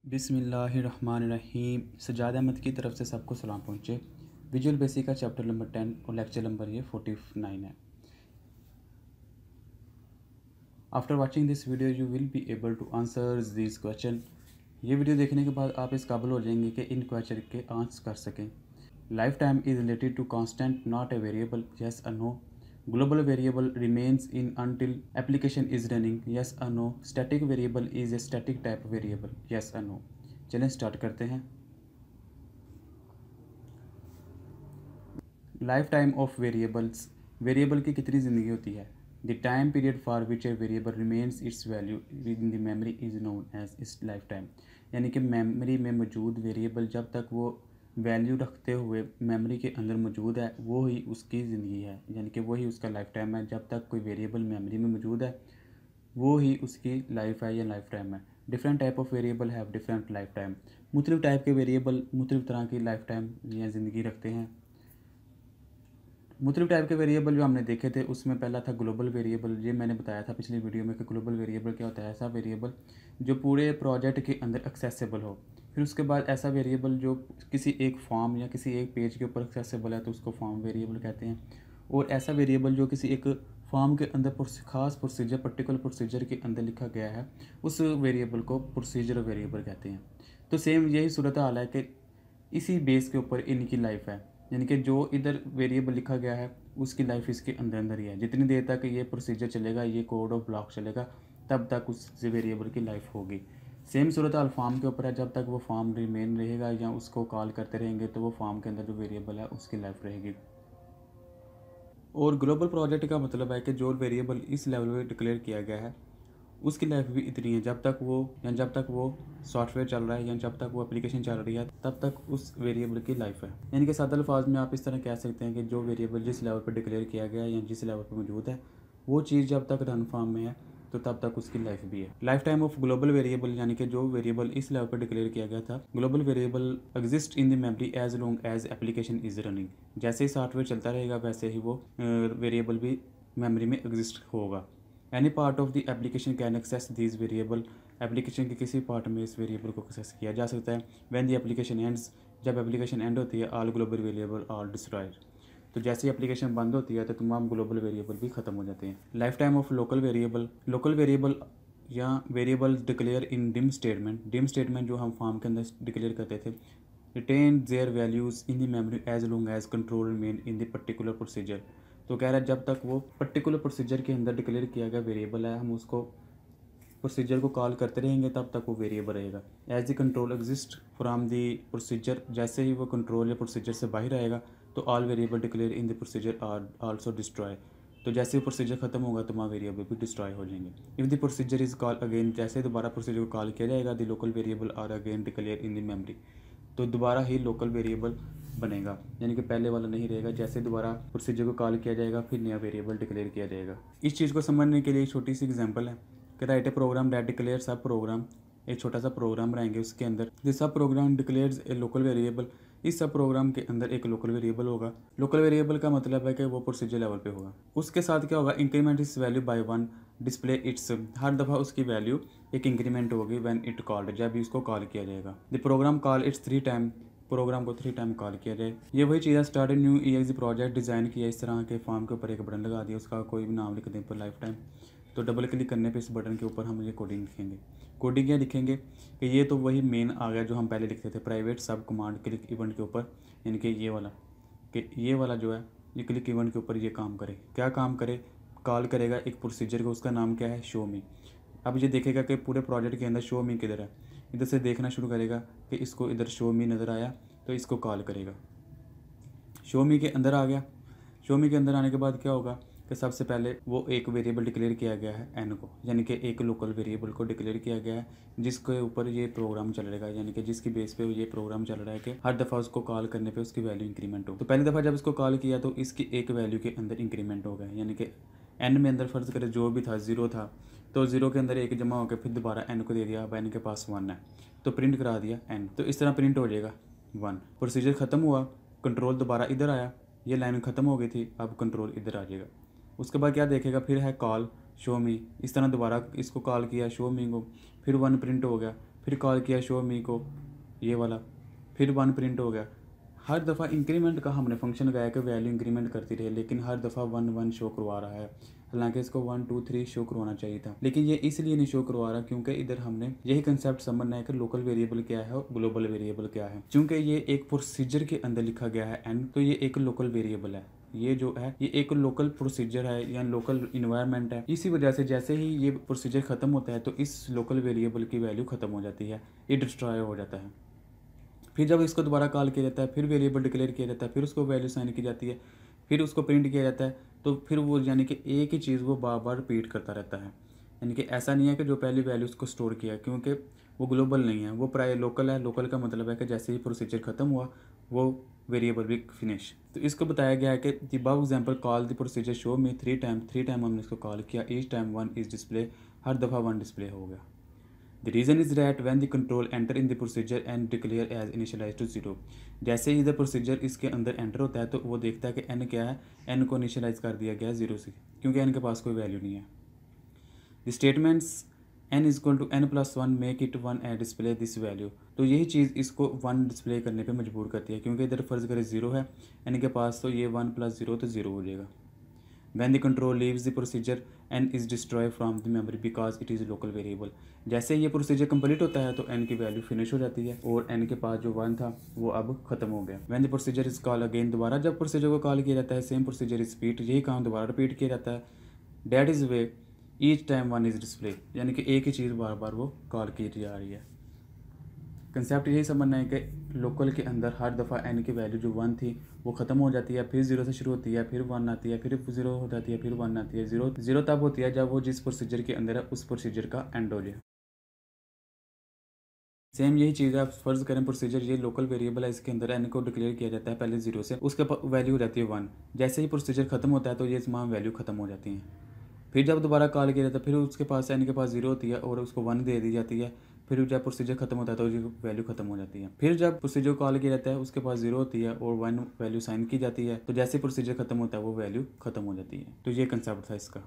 बिस्मिल्लाहिर्रहमानिर्रहीम। सजाद अहमद की तरफ से सबको सलाम पहुँचे। विजुअल बेसिक का चैप्टर नंबर 10 और लेक्चर नंबर ये 49 है। After watching this video you will be able to answer this question. ये वीडियो देखने के बाद आप इस काबिल हो जाएंगे कि इन क्वेश्चन के आंसर कर सकें। Life time is related to constant not a variable, yes और no. Global variable remains in until application is running, yes और no. Static variable is a static type variable, yes और no. चलें start करते हैं। Life time of variables, variable की कितनी ज़िंदगी होती है। The time period for which a variable remains its value in the memory is known as its life time. यानी कि मेमोरी में मौजूद वेरिएबल जब तक वो वैल्यू रखते हुए मेमोरी के अंदर मौजूद है वो ही उसकी ज़िंदगी है, यानी कि वही उसका लाइफ टाइम है। जब तक कोई वेरिएबल मेमोरी में मौजूद है वो ही उसकी लाइफ है या लाइफ टाइम है। Different type of variable have different life time. मुख्तलिफ टाइप के वेरिएबल मुख्तलिफ तरह की लाइफ टाइम या ज़िंदगी रखते हैं। मुख्तलिफ टाइप के वेरिएबल जो हमने देखे थे उसमें पहला था ग्लोबल वेरिएबल। ये मैंने बताया था पिछली वीडियो में कि ग्लोबल वेरिएबल क्या होता है। ऐसा वेरिएबल जो पूरे प्रोजेक्ट के अंदर एक्सेसिबल हो। फिर उसके बाद ऐसा वेरिएबल जो किसी एक फॉर्म या किसी एक पेज के ऊपर एक्सेसिबल है तो उसको फॉर्म वेरिएबल कहते हैं। और ऐसा वेरिएबल जो किसी एक फॉर्म के अंदर खास प्रोसीजर पर्टिकुलर प्रोसीजर के अंदर लिखा गया है उस वेरिएबल को प्रोसीजर वेरिएबल कहते हैं। तो सेम यही सूरत हाल है कि इसी बेस के ऊपर इनकी लाइफ है, यानी कि जो इधर वेरिएबल लिखा गया है उसकी लाइफ इसके अंदर अंदर ही है। जितनी देर तक ये प्रोसीजर चलेगा, ये कोड ऑफ ब्लॉक चलेगा, तब तक उस वेरिएबल की लाइफ होगी। सेम सूरत हाल फॉर्म के ऊपर है। जब तक वो फॉर्म रिमेन रहेगा या उसको कॉल करते रहेंगे तो वो फॉर्म के अंदर जो वेरिएबल है उसकी लाइफ रहेगी। और ग्लोबल प्रोजेक्ट का मतलब है कि जो वेरिएबल इस लेवल पे डिक्लेयर किया गया है उसकी लाइफ भी इतनी है जब तक वो सॉफ्टवेयर चल रहा है या जब तक वो एप्लीकेशन चल रही है तब तक उस वेरिएबल की लाइफ है। यानी कि सादा अल्फाज में आप इस तरह कह सकते हैं कि जो वेरिएबल जिस लेवल पर डिक्लेयर किया गया है या जिस लेवल पर मौजूद है वो चीज़ जब तक रन फॉर्म में है तो तब तक उसकी लाइफ भी है। Life time of global variable, यानी कि जो वेरिएबल इस लेवल पर डिक्लेयर किया गया था, global variable exist in the memory as long as application is running. जैसे ही सॉफ्टवेयर चलता रहेगा वैसे ही वो वेरिएबल भी मेमोरी में एग्जिस्ट होगा। Any part of the application can access this variable. Application के किसी पार्ट में इस वेरिएबल को एक्सेस किया जा सकता है। व्हेन द एप्लीकेशन एंड्स, जब एप्लीकेशन एंड होती है, all global variable are destroyed. तो जैसे ही एप्लीकेशन बंद होती है तो तमाम ग्लोबल वेरिएबल भी ख़त्म हो जाते हैं। Life time of local variable, local variable या variable declare in dim statement. Dim statement जो हम फॉर्म के अंदर डिक्लेयर करते थे, retain their values in the memory as long as control remain in the particular procedure. तो कह रहा है जब तक वो पर्टिकुलर प्रोसीजर के अंदर डिक्लेयर किया गया वेरिएबल है हम उसको प्रोसीजर को कॉल करते रहेंगे तब तक वो वेरिएबल रहेगा। As the control exist from the procedure, जैसे ही वो कंट्रोल या प्रोसीजर से बाहर आएगा तो all variable declare in the procedure are also destroy. तो जैसे ही प्रोसीजर खत्म होगा तमाम वेरिएबल भी डिस्ट्रॉय हो जाएंगे। If the procedure is call again, जैसे दोबारा प्रोसीजर को कॉल किया जाएगा the local variable are again declare in the memory. तो दोबारा ही लोकल वेरिएबल बनेगा, यानी कि पहले वाला नहीं रहेगा। जैसे दोबारा प्रोसीजर को कॉल किया जाएगा फिर नया वेरिएबल डिक्लेयर किया जाएगा। इस चीज़ को समझने के लिए छोटी सी एग्जांपल है कि write a program that declare sub program. एक छोटा सा प्रोग्राम बनाएंगे, उसके अंदर this sub program declares a local variable. इस सब प्रोग्राम के अंदर एक लोकल वेरिएबल होगा। लोकल वेरिएबल का मतलब है कि वो प्रोसीजर लेवल पे होगा। उसके साथ क्या होगा, इंक्रीमेंट इस वैल्यू बाय 1 डिस्प्ले इट्स। हर दफ़ा उसकी वैल्यू एक इंक्रीमेंट होगी व्हेन इट कॉल्ड, जब भी उसको कॉल किया जाएगा। The program call its 3 time, program को 3 टाइम कॉल किया जाए। ये वही चीज़ है। Start new EXE project design किया, इस तरह के फॉर्म के ऊपर एक बटन लगा दिया, उसका कोई भी नाम लिख दें पर लाइफ टाइम। तो डबल क्लिक करने पे इस बटन के ऊपर हम ये कोडिंग लिखेंगे। कोडिंग क्या लिखेंगे कि ये तो वही मेन आ गया जो हम पहले लिखते थे, प्राइवेट सब कमांड क्लिक इवेंट के ऊपर, यानी कि ये वाला जो है ये क्लिक इवेंट के ऊपर ये काम करे। क्या काम करे, कॉल करेगा एक प्रोसीजर को, उसका नाम क्या है, शो मी। अब ये देखेगा कि पूरे प्रोजेक्ट के अंदर शो मी किधर है, इधर से देखना शुरू करेगा कि इसको इधर शो मी नज़र आया तो इसको कॉल करेगा। शो मी के अंदर आ गया। शो मी के अंदर आने के बाद क्या होगा कि सबसे पहले वो एक वेरिएबल डिक्लेयर किया गया है एन को, यानी कि एक लोकल वेरिएबल को डिक्लेयर किया गया है जिसके ऊपर ये प्रोग्राम चल रहेगा, यानी कि जिसकी बेस पे ये प्रोग्राम चल रहा है कि हर दफ़ा उसको कॉल करने पे उसकी वैल्यू इंक्रीमेंट हो। तो पहली दफ़ा जब इसको कॉल किया तो इसकी एक वैल्यू के अंदर इंक्रीमेंट हो गया, यानी कि एन में अंदर फ़र्ज़ करे जो भी था 0 था तो 0 के अंदर एक जमा होकर फिर दोबारा एन को दे दिया। अब एन के पास 1 है तो प्रिंट करा दिया एन, तो इस तरह प्रिंट हो जाएगा 1। प्रोसीजर ख़त्म हुआ, कंट्रोल दोबारा इधर आया, ये लाइन ख़त्म हो गई थी, अब कंट्रोल इधर आ जाएगा। उसके बाद क्या देखेगा, फिर है कॉल शो मी, इस तरह दोबारा इसको कॉल किया शो मी को, फिर 1 प्रिंट हो गया। फिर कॉल किया शो मी को, ये वाला, फिर 1 प्रिंट हो गया। हर दफ़ा इंक्रीमेंट का हमने फंक्शन लगाया कि वैल्यू इंक्रीमेंट करती रहे, लेकिन हर दफ़ा 1 1 शो करवा रहा है। हालांकि इसको 1 2 3 शो करवाना चाहिए था, लेकिन ये इसलिए नहीं शो करवा रहा क्योंकि इधर हमने यही कंसेप्ट समझना है कि लोकल वेरिएबल क्या है और ग्लोबल वेरिएबल क्या है। चूँकि ये एक प्रोसीजर के अंदर लिखा गया है n, तो ये एक लोकल वेरिएबल है। ये जो है ये एक लोकल प्रोसीजर है या लोकल इन्वायरमेंट है। इसी वजह से जैसे ही ये प्रोसीजर ख़त्म होता है तो इस लोकल वेरिएबल की वैल्यू ख़त्म हो जाती है, ये डिस्ट्रॉय हो जाता है। फिर जब इसको दोबारा कॉल किया जाता है, फिर वेरिएबल डिक्लेयर किया जाता है, फिर उसको वैल्यू साइन की जाती है, फिर उसको प्रिंट किया जाता है। तो फिर वो यानी कि एक ही चीज़ वो बार बार रिपीट करता रहता है। यानी कि ऐसा नहीं है कि जो पहली वैल्यू उसको स्टोर किया, क्योंकि वो ग्लोबल नहीं है, वो प्राय लोकल है। लोकल का मतलब है कि जैसे ही प्रोसीजर ख़त्म हुआ वो वेरिएबल भी फिनिश। तो इसको बताया गया है कि the above example call the procedure show में 3 टाइम हमने इसको कॉल किया, ईच टाइम 1 इज डिस्प्ले, हर दफ़ा 1 डिस्प्ले हो गया। The reason is that when the control enter in the procedure and declare as initialized to 0, जैसे ही the procedure इसके अंदर एंटर होता है तो वो देखता है कि n क्या है, n को इनिशियलाइज कर दिया गया 0 से, क्योंकि n के पास कोई वैल्यू नहीं है। The statements n is equal to n plus 1 make it 1 and display this value, तो यही चीज़ इसको 1 डिस्प्ले करने पे मजबूर करती है, क्योंकि इधर फर्ज करें 0 है n के पास, तो ये 1 + 0 तो 0 हो जाएगा। When the control leaves the procedure n is destroyed from the memory because it is local variable, जैसे ये प्रोसीजर कंप्लीट होता है तो n की वैल्यू फिनिश हो जाती है और n के पास जो 1 था वो अब खत्म हो गया। When the procedure is called again, दोबारा जब प्रोसीजर को कॉल किया जाता है, सेम प्रोसीजर इज रिपीट, यही काम दोबारा रिपीट किया जाता है। That is way each time 1 is display, यानी कि एक ही चीज़ बार बार वो कॉल की जा रही है। कंसेप्ट यही समझना है कि लोकल के अंदर हर दफ़ा n की वैल्यू जो 1 थी वो ख़त्म हो जाती है, फिर 0 से शुरू होती है, फिर 1 आती है, फिर 0 हो जाती है, फिर 1 आती है। 0 तब होती है जब वो जिस प्रोसीजर के अंदर है उस प्रोसीजर का एंड हो जाए। सेम यही चीज़ है, आप फर्ज करें प्रोसीजर ये लोकल वेरिएबल है, इसके अंदर n को डिक्लेयर किया जाता है पहले 0 से, उसके वैल्यू हो जाती है 1। जैसे ही प्रोसीजर ख़त्म होता है तो ये तमाम वैल्यू ख़त्म हो जाती हैं। फिर जब दोबारा कॉल किया जाता है फिर उसके पास n के पास 0 होती है और उसको 1 दे दी जाती है। फिर जब प्रोसीजर खत्म होता है तो ये वैल्यू खत्म हो जाती है। फिर जब प्रोसीजर कॉल किया जाता है उसके पास 0 होती है और 1 वैल्यू साइन की जाती है, तो जैसे प्रोसीजर खत्म होता है वो वैल्यू खत्म हो जाती है। तो ये कंसेप्ट था इसका।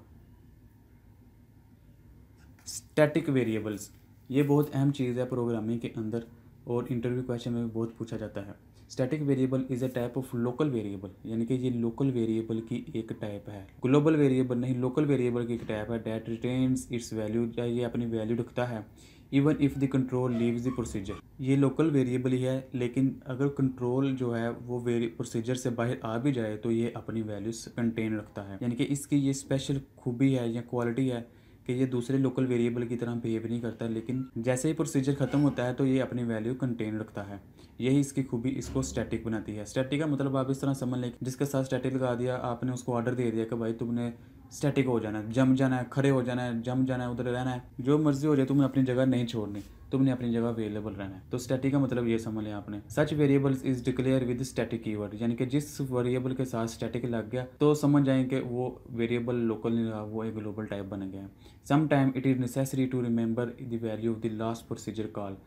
स्टैटिक वेरिएबल्स, ये बहुत अहम चीज़ है प्रोग्रामिंग के अंदर और इंटरव्यू क्वेश्चन में भी बहुत पूछा जाता है। Static variable is a type of local variable, यानी कि ये लोकल वेरिएबल की एक टाइप है, ग्लोबल वेरिएबल नहीं, लोकल वेरिएबल की एक टाइप है। डैट रिटेन्स इट्स वैल्यू, या ये अपनी वैल्यू रखता है even if the control leaves the procedure. ये लोकल वेरिएबल ही है, लेकिन अगर कंट्रोल जो है वो प्रोसीजर से बाहर आ भी जाए तो ये अपनी वैल्यूज कंटेन रखता है। यानी कि इसकी ये स्पेशल खूबी है या क्वालिटी है कि ये दूसरे लोकल वेरिएबल की तरह बिहेव नहीं करता, लेकिन जैसे ही प्रोसीजर ख़त्म होता है तो ये अपनी वैल्यू कंटेन रखता है। यही इसकी खूबी इसको स्टैटिक बनाती है। स्टैटिक का मतलब आप इस तरह समझ लें, जिसके साथ स्टैटिक लगा दिया, आपने उसको ऑर्डर दे दिया कि भाई तुमने स्टैटिक हो जाना है, जम जाना है, खड़े हो जाना है, जम जाना है, उधर रहना है, जो मर्जी हो जाए, तुमने अपनी जगह नहीं छोड़नी, तुमने अपनी जगह अवेलेबल रहना है। तो स्टैटिक का मतलब ये समझ लिया आपने। Such variables is declare with static keyword, यानी कि जिस वेरिएबल के साथ स्टैटिक लग गया तो समझ जाएं कि वो वेरिएबल लोकल नहीं रहा, वो एक ग्लोबल टाइप बन गया। Some time it is necessary to remember the value of the last procedure call.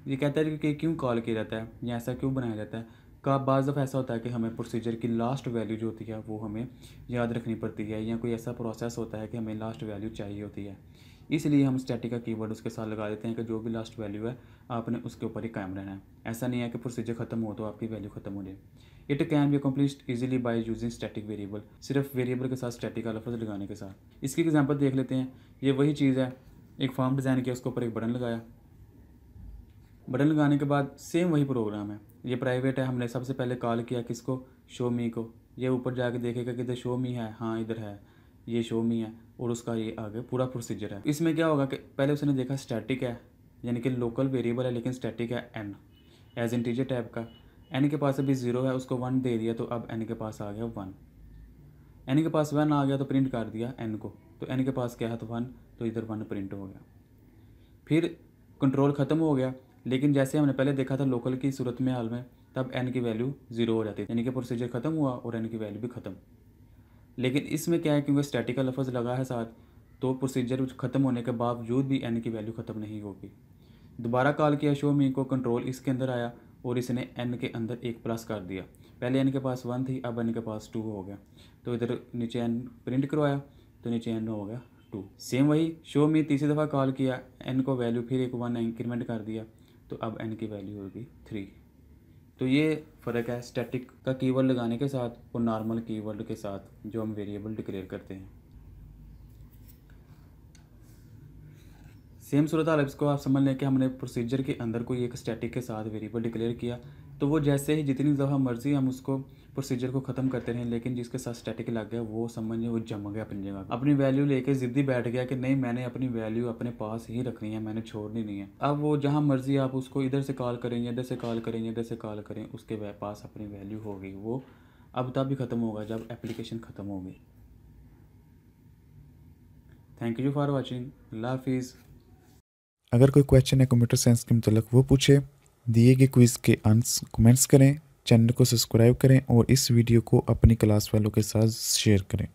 ये कहता है कि क्यों कॉल किया जाता है या ऐसा क्यों बनाया जाता है। का बाज़ दफ़ा ऐसा होता है कि हमें प्रोसीजर की लास्ट वैल्यू जो होती है वो हमें याद रखनी पड़ती है, या कोई ऐसा प्रोसेस होता है कि हमें लास्ट वैल्यू चाहिए होती है, इसलिए हम स्टैटिक का कीवर्ड उसके साथ लगा देते हैं कि जो भी लास्ट वैल्यू है आपने उसके ऊपर ही कायम रहना है। ऐसा नहीं है कि प्रोसीजर खत्म हो तो आपकी वैल्यू खत्म हो जाए। It can be accomplished easily by using static variable, सिर्फ वेरिएबल के साथ स्टैटिक का लफ्ज़ लगाने के साथ। इसकी एग्जांपल देख लेते हैं। ये वही चीज़ है, एक फॉर्म डिज़ाइन किया, उसके ऊपर एक बटन लगाया, बटन लगाने के बाद सेम वही प्रोग्राम है। ये प्राइवेट है, हमने सबसे पहले कॉल किया किसको, शो मी को। ये ऊपर जाके देखेगा कि इधर शो मी है, हाँ इधर है, ये शो मी है, और उसका ये आगे पूरा प्रोसीजर है। इसमें क्या होगा कि पहले उसने देखा स्टैटिक है, यानी कि लोकल वेरिएबल है लेकिन स्टैटिक है एन, एज इंटीजर टाइप का। एन के पास अभी 0 है, उसको 1 दे दिया तो अब एन के पास आ गया 1। एन के पास 1 आ गया तो प्रिंट कर दिया एन को, तो एन के पास क्या है तो 1, तो इधर 1 प्रिंट हो गया। फिर कंट्रोल ख़त्म हो गया, लेकिन जैसे हमने पहले देखा था लोकल की सूरत में हाल में, तब एन की वैल्यू 0 हो जाती है, यानी कि प्रोसीजर ख़त्म हुआ और एन की वैल्यू भी ख़त्म। लेकिन इसमें क्या है, क्योंकि स्टैटिक का लफ्ज़ लगा है साथ, तो प्रोसीजर ख़त्म होने के बावजूद भी एन की वैल्यू ख़त्म नहीं होगी। दोबारा कॉल किया शो मी को, कंट्रोल इसके अंदर आया और इसने एन के अंदर एक प्लस कर दिया। पहले एन के पास 1 थी, अब एन के पास 2 हो गया, तो इधर नीचे एन प्रिंट करवाया तो नीचे एन हो गया 2। सेम वही शो मी तीसरी दफ़ा कॉल किया, एन को वैल्यू फिर एक 1 इंक्रीमेंट कर दिया, तो अब एन की वैल्यू होगी 3। तो ये फ़र्क है स्टैटिक का कीवर्ड लगाने के साथ और नॉर्मल कीवर्ड के साथ जो हम वेरिएबल डिक्लेयर करते हैं। सेम सूरत हाल इसको आप समझ लें कि हमने प्रोसीजर के अंदर कोई एक स्टैटिक के साथ वेरिएबल डिक्लेयर किया, तो वो जैसे ही जितनी दफ़ा मर्ज़ी हम उसको प्रोसीजर को ख़त्म करते रहें, लेकिन जिसके साथ स्टैटिक लग गया वो समझिए वो जम गया अपनी जगह, अपनी वैल्यू लेके ज़िद्दी बैठ गया कि नहीं मैंने अपनी वैल्यू अपने पास ही रखनी है, मैंने छोड़नी नहीं है। अब वो जहाँ मर्ज़ी आप उसको इधर से कॉल करेंगे, इधर से कॉल करेंगे, इधर से कॉल करें, उसके पास अपनी वैल्यू होगी। वो अब तब भी ख़त्म होगा जब एप्लीकेशन ख़त्म होगी। Thank you for watching. अल्लाह हाफिज़। अगर कोई क्वेश्चन है कंप्यूटर साइंस के मतलब वो पूछे, दिए गए क्विज़ के आंसर कमेंट्स करें, चैनल को सब्सक्राइब करें और इस वीडियो को अपनी क्लास वालों के साथ शेयर करें।